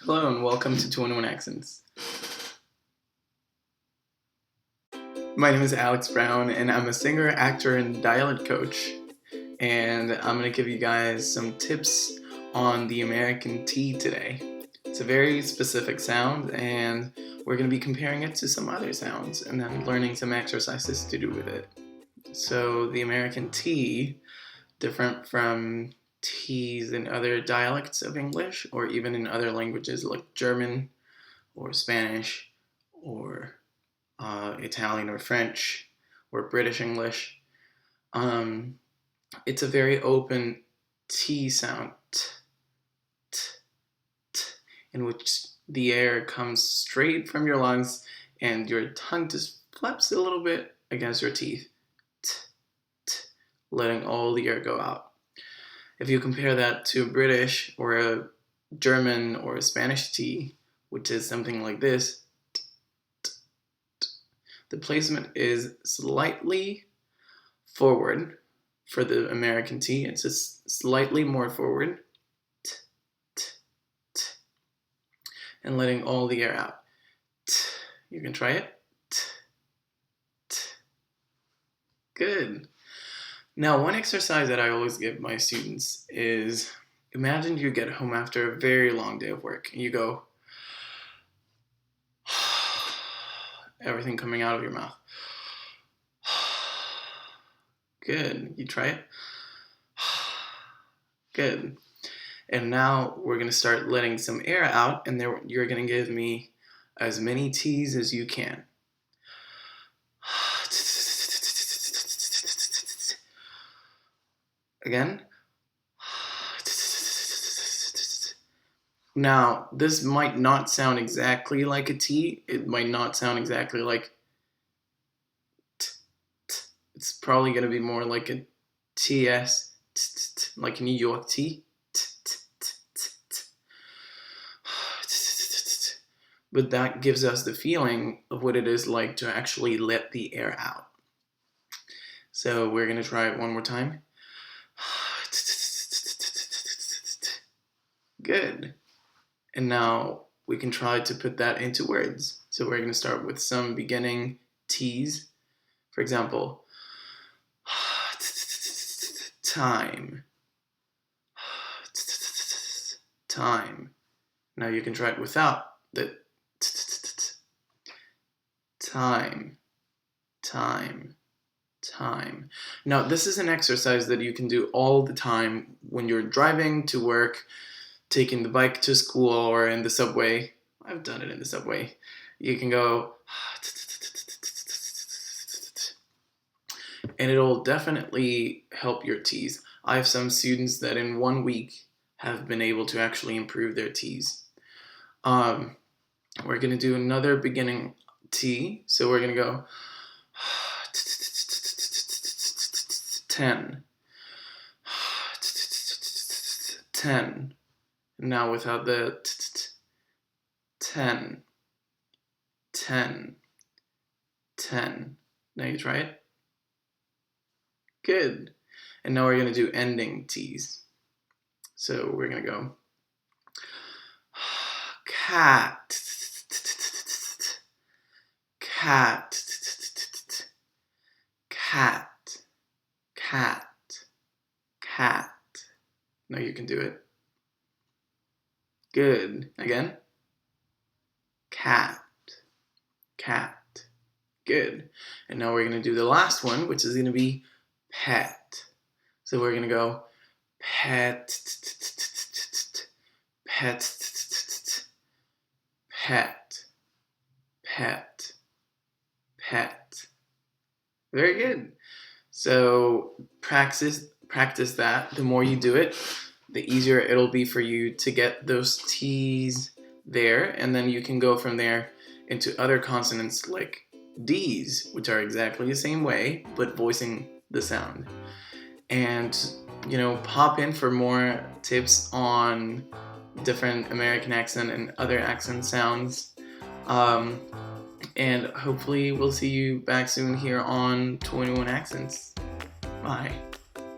Hello and welcome to 21 Accents. My name is Alex Brown and I'm a singer, actor, and dialect coach. And I'm going to give you guys some tips on the American T today. It's a very specific sound and we're going to be comparing it to some other sounds and then learning some exercises to do with it. So the American T, different from T's in other dialects of English or even in other languages like German or Spanish or Italian or French or British English. It's a very open T sound, t, t, t, in which the air comes straight from your lungs and your tongue just flaps a little bit against your teeth, t, t, letting all the air go out. If you compare that to a British or a German or a Spanish T, which is something like this, the placement is slightly forward for the American T. It's just slightly more forward. T, t, t, and letting all the air out. T. You can try it. T, t. Good. Now, one exercise that I always give my students is imagine you get home after a very long day of work and you go, everything coming out of your mouth. Good. You try it? Good. And now we're going to start letting some air out, and then you're going to give me as many T's as you can. Again. Now, this might not sound exactly like a T. It might not sound exactly like t, t. It's probably going to be more like a TS, t, t, t, like a New York T. T, t, t, t, t. But that gives us the feeling of what it is like to actually let the air out. So we're going to try it one more time. Good. And now we can try to put that into words. So we're going to start with some beginning T's. For example, time. Time. Now you can try it without the time. Time. Time. Now this is an exercise that you can do all the time when you're driving to work, taking the bike to school, or in the subway. I've done it in the subway. You can go, and it'll definitely help your T's. I have some students that in 1 week have been able to actually improve their T's. We're going to do another beginning T. So we're going to go 10. 10. Now without the 10. 10. 10. Now you try it. Good. And now we're going to do ending T's. So we're going to go cat. Cat. Cat. Cat. Cat. Now you can do it. Good. Again. Cat. Cat. Good. And now we're going to do the last one, which is going to be pet. So we're going to go pet. Pet. Pet. Pet. Pet. Very good. So practice that. The more you do it, the easier it'll be for you to get those T's there, and then you can go from there into other consonants like D's, which are exactly the same way, but voicing the sound. And, pop in for more tips on different American accent and other accent sounds. And hopefully we'll see you back soon here on 21 Accents. Bye.